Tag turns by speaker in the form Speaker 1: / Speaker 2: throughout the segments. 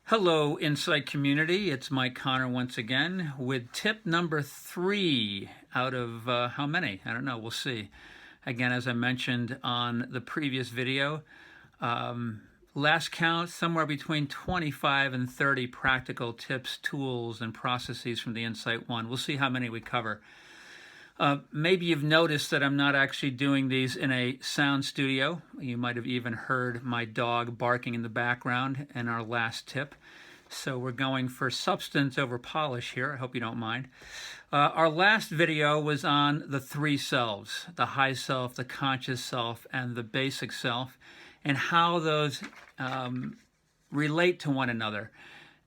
Speaker 1: Hello, Insight community. It's Mike Connor once again with tip number 3 out of how many? I don't know. We'll see. Again, as I mentioned on the previous video, last count, somewhere between 25 and 30 practical tips, tools, and processes from the Insight One. We'll see how many we cover. Maybe you've noticed that I'm not actually doing these in a sound studio. You might have even heard my dog barking in the background in our last tip. So we're going for substance over polish here. I hope you don't mind. Our last video was on the 3 selves, the high self, the conscious self, and the basic self, and how those relate to one another,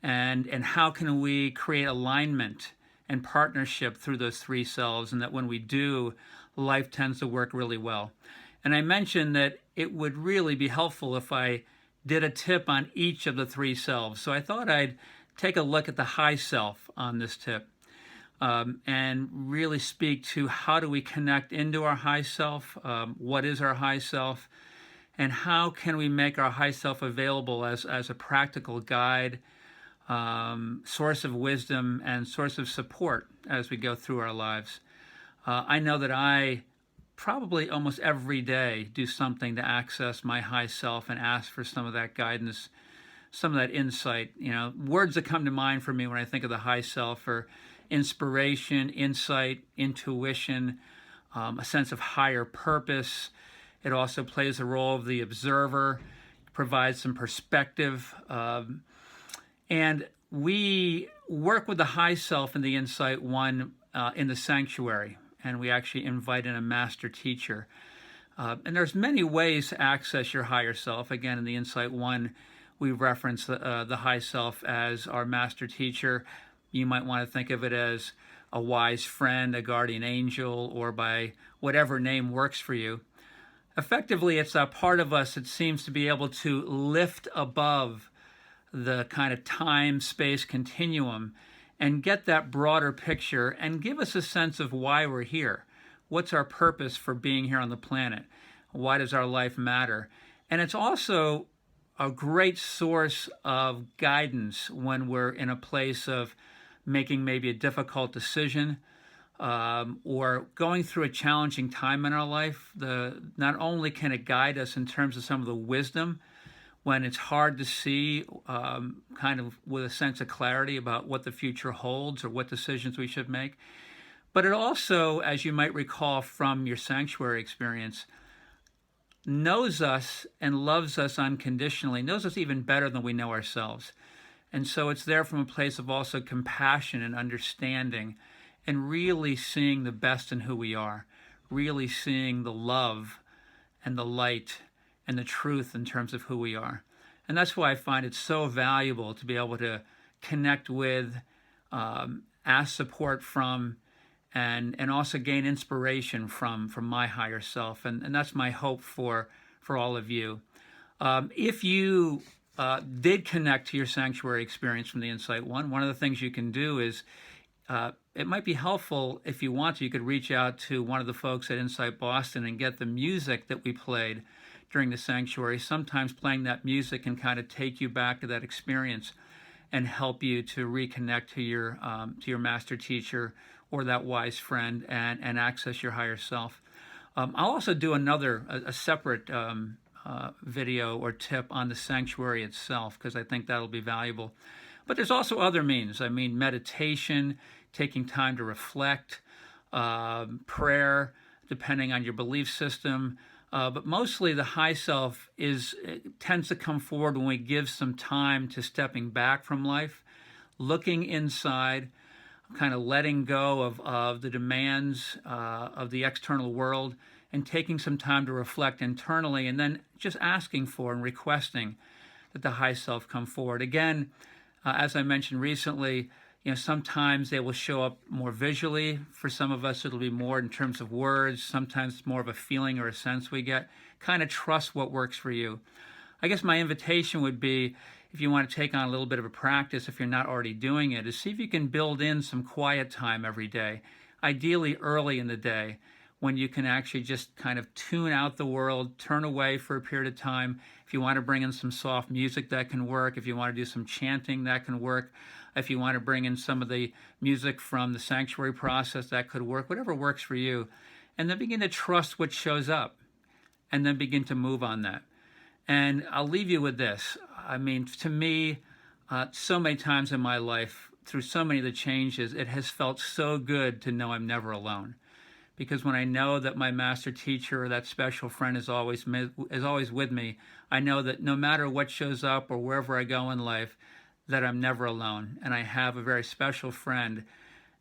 Speaker 1: and how can we create alignment and partnership through those 3 selves, and that when we do, life tends to work really well. And I mentioned that it would really be helpful if I did a tip on each of the 3 selves. So I thought I'd take a look at the high self on this tip, and really speak to how do we connect into our high self, what is our high self, and how can we make our high self available as a practical guide, source of wisdom, and source of support as we go through our lives. I know that I probably almost every day do something to access my high self and ask for some of that guidance, some of that insight. Words that come to mind for me when I think of the high self are inspiration, insight, intuition, a sense of higher purpose. It also plays the role of the observer, provides some perspective. And we work with the high self in the Insight One in the sanctuary, and we actually invite in a master teacher. And there's many ways to access your higher self. Again, in the Insight One, we reference the high self as our master teacher. You might want to think of it as a wise friend, a guardian angel, or by whatever name works for you. Effectively, it's that part of us that seems to be able to lift above the kind of time-space continuum and get that broader picture and give us a sense of why we're here. What's our purpose for being here on the planet? Why does our life matter? And it's also a great source of guidance when we're in a place of making maybe a difficult decision, or going through a challenging time in our life. Not only can it guide us in terms of some of the wisdom when it's hard to see, kind of with a sense of clarity about what the future holds or what decisions we should make, but it also, as you might recall from your sanctuary experience, knows us and loves us unconditionally, knows us even better than we know ourselves. And so it's there from a place of also compassion and understanding, and really seeing the best in who we are, really seeing the love and the light and the truth in terms of who we are. And that's why I find it so valuable to be able to connect with, ask support from, and also gain inspiration from my higher self. And that's my hope for all of you. If you did connect to your sanctuary experience from the Insight One, one of the things you can do is, it might be helpful if you want to, you could reach out to one of the folks at Insight Boston and get the music that we played during the sanctuary. Sometimes playing that music can kind of take you back to that experience and help you to reconnect to your master teacher or that wise friend, and access your higher self. I'll also do a separate video or tip on the sanctuary itself, because I think that'll be valuable. But there's also other means. I mean, meditation, taking time to reflect, prayer, depending on your belief system. But mostly the high self tends to come forward when we give some time to stepping back from life, looking inside, kind of letting go of the demands of the external world, and taking some time to reflect internally, and then just asking for and requesting that the high self come forward. Again, as I mentioned recently, sometimes they will show up more visually. For some of us, it'll be more in terms of words. Sometimes it's more of a feeling or a sense we get. Kind of trust what works for you. I guess my invitation would be, if you want to take on a little bit of a practice, if you're not already doing it, is see if you can build in some quiet time every day, ideally early in the day, when you can actually just kind of tune out the world, turn away for a period of time. If you want to bring in some soft music, that can work. If you want to do some chanting, that can work. If you want to bring in some of the music from the sanctuary process, that could work. Whatever works for you. And then begin to trust what shows up, and then begin to move on that. And I'll leave you with this. I mean, to me, so many times in my life, through so many of the changes, it has felt so good to know I'm never alone. Because when I know that my master teacher or that special friend is always with me, I know that no matter what shows up or wherever I go in life, that I'm never alone. And I have a very special friend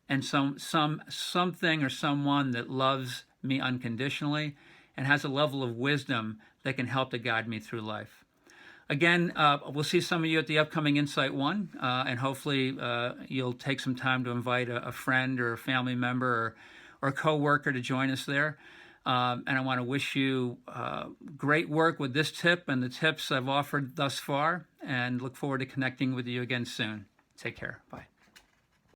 Speaker 1: and something or someone that loves me unconditionally and has a level of wisdom that can help to guide me through life. Again, we'll see some of you at the upcoming Insight One, and hopefully you'll take some time to invite a friend or a family member or a co-worker to join us there. And I want to wish you great work with this tip and the tips I've offered thus far, and look forward to connecting with you again soon. Take care. Bye.